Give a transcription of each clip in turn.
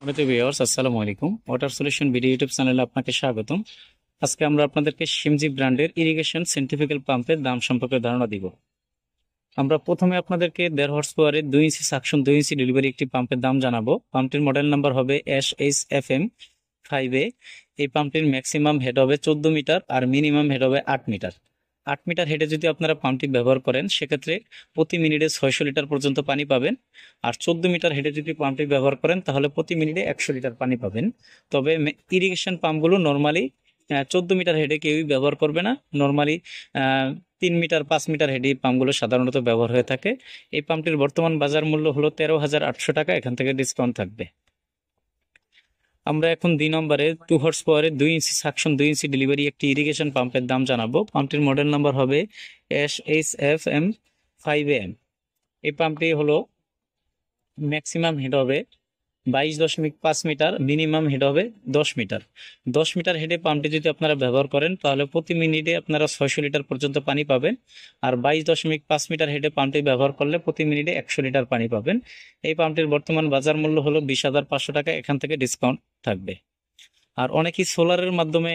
Viewers আসসালামু আলাইকুম। Water solution video YouTube চ্যানেলে আপনাকে স্বাগতম। আজকে আমরা আপনাদেরকে সিমজি ব্র্যান্ডের ইরিগেশন সেন্ট্রিফিক্যাল পাম্পের দাম সম্পর্কে ধারণা দিব। আমরা প্রথমে আপনাদেরকে 1.5 হর্স পাওয়ারের 2 ইঞ্চি সাকশন 2 ইঞ্চি ডেলিভারি একটি পাম্পের দাম জানাবো। পাম্পটির মডেল নাম্বার হবে SHFM 5A। এই পাম্পটির ম্যাক্সিমাম হেড হবে 14 মিটার আর মিনিমাম হেড হবে 8 মিটার। 8 মিটার হেডে যদি আপনারা পাম্পটি ব্যবহার করেন সেক্ষেত্রে প্রতি মিনিটে 600 লিটার পর্যন্ত পানি পাবেন। আর 14 মিটার হেডে যদি পাম্পটি ব্যবহার করেন তাহলে প্রতি মিনিটে 100 লিটার পানি পাবেন। তবে ইরিগেশন পাম্পগুলো নর্মালি 14 মিটার হেডে কেউই ব্যবহার করবে না। নর্মালি 3 মিটার 5 মিটার হেডে এই পাম্পগুলো সাধারণত ব্যবহার হয়ে থাকে। এই পাম্পটির বর্তমান বাজার মূল্য হলো 13,800 টাকা, এখান থেকে ডিসকাউন্ট থাকবে। আমরা এখন 2 নম্বরে 2 হর্স পাওয়ারের 2 ইঞ্চি সাকশন 2 ইঞ্চি ডেলিভারি একটি ইরিগেশন পাম্পের দাম জানাবো। পাম্পটির মডেল নাম্বার হবে SHFM 5AM। এই পাম্পটি হলো ম্যাক্সিমাম হেড হবে 22.5 মিটার, মিনিমাম হেড হবে 10 মিটার। 10 মিটার হেডে পাম্পটি যদি আপনারা ব্যবহার করেন তাহলে প্রতি মিনিটে আপনারা 600 লিটার পর্যন্ত পানি পাবেন। আর 22.5 মিটার হেডে পাম্পটি ব্যবহার করলে প্রতি মিনিটে 100 লিটার পানি পাবেন। এই পাম্পটির বর্তমান বাজার মূল্য হলো 20,500 টাকা, এখান থেকে ডিসকাউন্ট থাকবে। আর অনেকেই সোলারের মাধ্যমে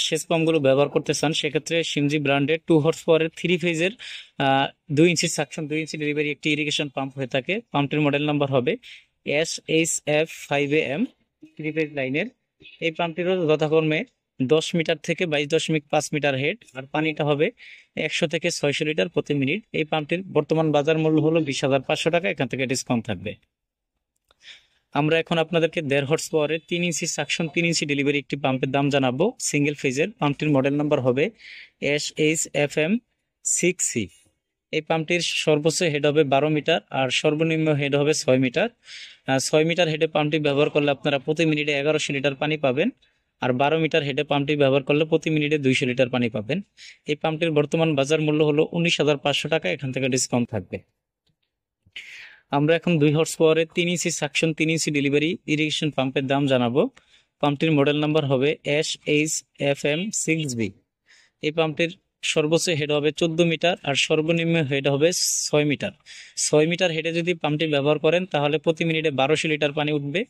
সেচ পাম্পগুলো ব্যবহার করতে চান, সেক্ষেত্রে সিমজি ব্র্যান্ডের 2 হর্স পাওয়ারের 3 ফেজের 2 ইঞ্চি সাকশন 2 ইঞ্চি ডেলিভারি একটি ইরিগেশন পাম্প হয়ে থাকে। পাম্পটির মডেল নাম্বার হবে SHF 5AM 3 ফেজ লাইনের। এই পাম্পটিরও যথাক্রমে 10 মিটার থেকে 22.5 মিটার হেড, আর পানিটা হবে 100 থেকে 600 লিটার প্রতি মিনিট। এই পাম্পটির বর্তমান বাজার মূল্য হলো 20,500 টাকা, এখান থেকে ডিসকাউন্ট থাকবে। আমরা এখন আপনাদেরকে 1.5 হর্স পাওয়ারের 3 ইঞ্চি সাকশন 3 ইঞ্চি ডেলিভারি একটি পাম্পের দাম জানাবো সিঙ্গেল ফেজের। পাম্পটির মডেল নাম্বার হবে SHFM 6C। এই পাম্পটির সর্বোচ্চ হেড হবে 12 মিটার আর সর্বনিম্ন হেড হবে 6 মিটার। 6 মিটার হেডে পাম্পটি ব্যবহার করলে আপনারা প্রতি মিনিটে 1100 লিটার পানি পাবেন। আর 12 মিটার হেডে পাম্পটি ব্যবহার করলে প্রতি মিনিটে 200 লিটার পানি পাবেন। এই পাম্পটির বর্তমান বাজার মূল্য হলো 19,500 টাকা, এখান থেকে ডিসকাউন্ট থাকবে। আমরা এখন 2 হর্স পাওয়ারের 3 ইঞ্চি সাকশন 3 ইঞ্চি ডেলিভারি ইরিগেশন পাম্পের দাম জানাবো। পাম্পটির মডেল নাম্বার হবে SHFM 6B। এই পাম্পটির সর্বোচ্চ হেড হবে 14 মিটার আর সর্বনিম্ন হেড হবে 6 মিটার। 6 মিটার হেডে যদি পাম্পটি ব্যবহার করেন তাহলে প্রতি মিনিটে 1200 লিটার পানি উঠবে।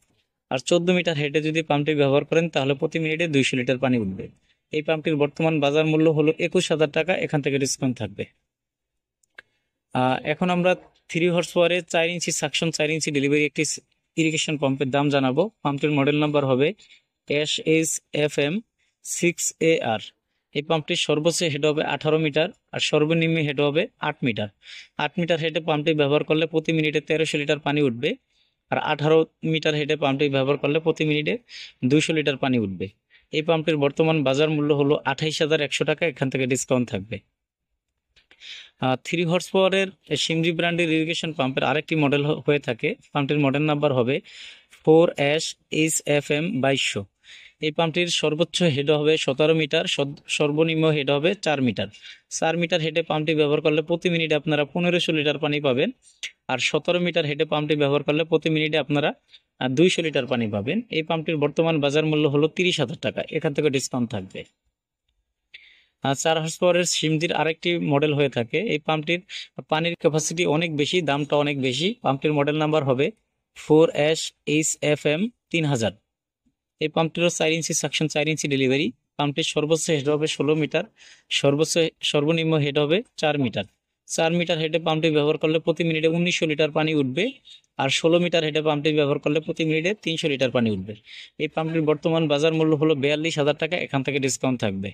আর 14 মিটার হেডে যদি পাম্পটি ব্যবহার করেন তাহলে প্রতি মিনিটে 200 লিটার পানি উঠবে। এই পাম্পটির বর্তমান বাজার মূল্য হলো 21,000 টাকা, এখান থেকে ডিসকাউন্ট থাকবে। এখন আমরা 3 হর্স পাওয়ারের 4 ইঞ্চি সাকশন 4 ইঞ্চি ডেলিভারি একটি ইরিগেশন পাম্পের দাম জানাবো। পাম্পটির মডেল নাম্বার হবে SHFM 6AR। এই পাম্পটির সর্বোচ্চ হেড হবে 18 মিটার আর সর্বনিম্ন হেড হবে 8 মিটার। 8 মিটার হেডে পাম্পটি ব্যবহার করলে প্রতি মিনিটে 1300 লিটার পানি উঠবে। আর 18 মিটার হেডে পাম্পটি ব্যবহার করলে প্রতি মিনিটে 200 লিটার পানি উঠবে। এই পাম্পটির বর্তমান বাজার মূল্য হলো 28,100 টাকা, এখান থেকে ডিসকাউন্ট থাকবে। 3 হর্স পাওয়ারের সিমজি ব্র্যান্ডের ইরিগেশন পাম্পের আরেকটি মডেল হয়ে থাকে। পাম্পটির মডেল নাম্বার হবে 4HFM 2200। এই পাম্পটির সর্বোচ্চ হেড হবে 17 মিটার, সর্বনিম্ন হেড হবে 4 মিটার। 4 মিটার হেডে পাম্পটি ব্যবহার করলে প্রতি মিনিটে আপনারা 1500 লিটার পানি পাবেন। আর 17 মিটার হেডে পাম্পটি ব্যবহার করলে প্রতি মিনিটে আপনারা 200 লিটার পানি পাবেন। এই পাম্পটির বর্তমান বাজার মূল্য হলো 30,000 টাকা, এখান থেকে ডিসকাউন্ট থাকবে। 4 হর্স পাওয়ারের সিমজির আরেকটি মডেল হয়ে থাকে। এই পাম্পটির পানির ক্যাপাসিটি অনেক বেশি, দামটা অনেক বেশি। পাম্পটির মডেল নাম্বার হবে 4HFM 3000। এই পাম্পটিরও 4 ইঞ্চি সাকশন 4 ইঞ্চি ডেলিভারি। পাম্পটির সর্বোচ্চ হেড হবে 16 মিটার, সর্বনিম্ন হেড হবে 4 মিটার। 4 মিটার হেডে পাম্পটি ব্যবহার করলে প্রতি মিনিটে 1900 লিটার পানি উঠবে। আর 16 মিটার হেডে পাম্পটি ব্যবহার করলে প্রতি মিনিটে 300 লিটার পানি উঠবে। এই পাম্পটির বর্তমান বাজার মূল্য হলো 42,000 টাকা, এখান থেকে ডিসকাউন্ট থাকবে।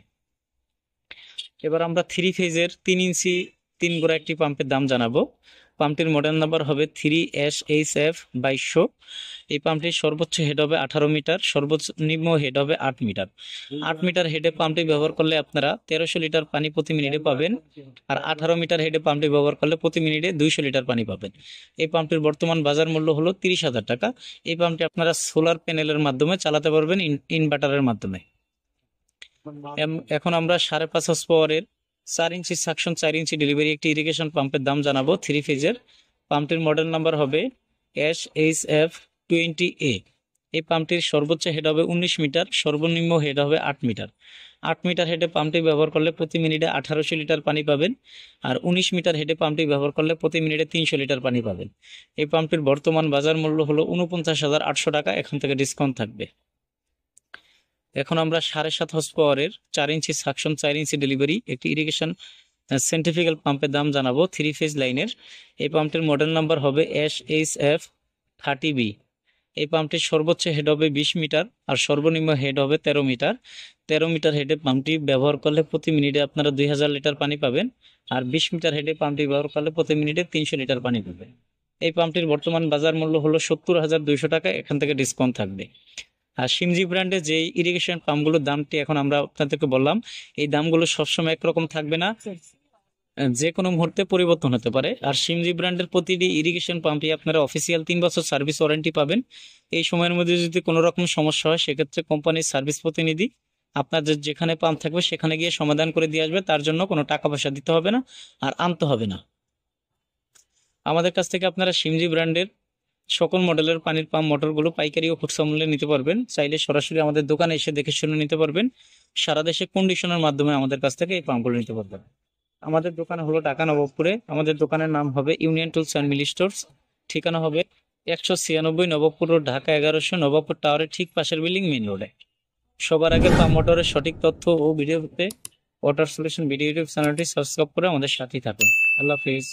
এবার আমরা 3 ফেজের 3 ইঞ্চি 3 গোড়া একটি পাম্পের দাম জানাবো। পাম্পটির মডেল নাম্বার হবে 3SHF 2200। এই পাম্পটির সর্বোচ্চ হেড হবে 18 মিটার, সর্বনিম্ন হেড হবে 8 মিটার। 8 মিটার হেডে পাম্পটি ব্যবহার করলে আপনারা 1300 লিটার পানি প্রতি মিনিটে পাবেন। আর 18 মিটার হেডে পাম্পটি ব্যবহার করলে প্রতি মিনিটে 200 লিটার পানি পাবেন। এই পাম্পটির বর্তমান বাজার মূল্য হলো 30,000 টাকা। এই পাম্পটি আপনারা সোলার প্যানেলের মাধ্যমে চালাতে পারবেন, ইনভার্টারের মাধ্যমে। এখন আমরা 5.5 হর্স পাওয়ারের 4 ইঞ্চি সাকশন 4 ইঞ্চি ডেলিভারি একটি ইরিগেশন পাম্পের দাম জানাবো 3 ফেজের। পাম্পটির মডেল নাম্বার হবে SHF 20A। এই পাম্পটির সর্বোচ্চ হেড হবে 19 মিটার, সর্বনিম্ন হেড হবে 8 মিটার। 8 মিটার হেডে পাম্পটি ব্যবহার করলে প্রতি মিনিটে 1800 লিটার পানি পাবেন, আর 19 মিটার হেডে পাম্পটি ব্যবহার করলে প্রতি মিনিটে 300 লিটার পানি পাবেন। এই পাম্পটির বর্তমান বাজার মূল্য হলো 49,800 টাকা, এখান থেকে ডিসকাউন্ট থাকবে। এখন আমরা 7.5 হর্স পাওয়ারের 4 ইঞ্চি সাকশন 4 ইঞ্চি ডেলিভারি একটি ইরিগেশন সেন্ট্রিফিউগাল পাম্পের দাম জানাবো 3 ফেজ লাইনের। এই পাম্পটির মডেল নাম্বার হবে SHF30B। এই পাম্পটির সর্বোচ্চ হেড হবে 20 মিটার আর সর্বনিম্ন হেড হবে 13 মিটার। 13 মিটার হেডে পাম্পটি ব্যবহার করলে প্রতি মিনিটে আপনারা 2000 লিটার পানি পাবেন, আর 20 মিটার হেডে পাম্পটি ব্যবহার করলে প্রতি মিনিটে 300 লিটার পানি পাবেন। এই পাম্পটির বর্তমান বাজার মূল্য হলো 70,200 টাকা, এখান থেকে ডিসকাউন্ট থাকবে। আর সিমজি ব্র্যান্ডের যে ইরিগেশন পাম্পগুলোর দামটি এখন আমরা আপনাদেরকে বললাম, এই দামগুলো সবসময় একরকম থাকবে না, যে কোনো মুহূর্তে পরিবর্তন হতে পারে। আর সিমজি ব্র্যান্ডের প্রতিটি ইরিগেশন পাম্পে আপনারা অফিসিয়াল 3 বছর সার্ভিস ওয়ারেন্টি পাবেন। এই সময়ের মধ্যে যদি কোনো রকম সমস্যা হয়, সেক্ষেত্রে কোম্পানির সার্ভিস প্রতিনিধি আপনাদের যেখানে পাম্প থাকবে সেখানে গিয়ে সমাধান করে দিয়ে আসবে, তার জন্য কোনো টাকা পয়সা দিতে হবে না আর আনতে হবে না। আমাদের কাছ থেকে আপনারা সিমজি ব্র্যান্ডের সকল মডেলের পানির পাম্প মোটরগুলো পাইকারি ও খুচরা মূল্যে নিতে পারবেন। চাইলে সরাসরি আমাদের দোকানে এসে দেখে শুনে নিতে পারবেন। সারা দেশে কন্ডিশনের মাধ্যমে আমাদের কাছ থেকে এই পাম্পগুলো নিতে পারবেন। আমাদের দোকান হলো ঢাকা নবাবপুরে। আমাদের দোকানের নাম হবে union tools and Mili stores. ঠিকানা হবে 196 নবাবপুর রোড, ঢাকা 1100, নবাবপুর টাওয়ারের ঠিক পাশের বিল্ডিং, মেইন রোডে। সবার আগে পাম্প মোটরের সঠিক তথ্য ও ভিডিও পেতে ওয়াটার সলিউশন ভিডিও ইউটিউব চ্যানেলটি সাবস্ক্রাইব করে আমাদের সাথেই থাকুন। আল্লাহ হাফিজ।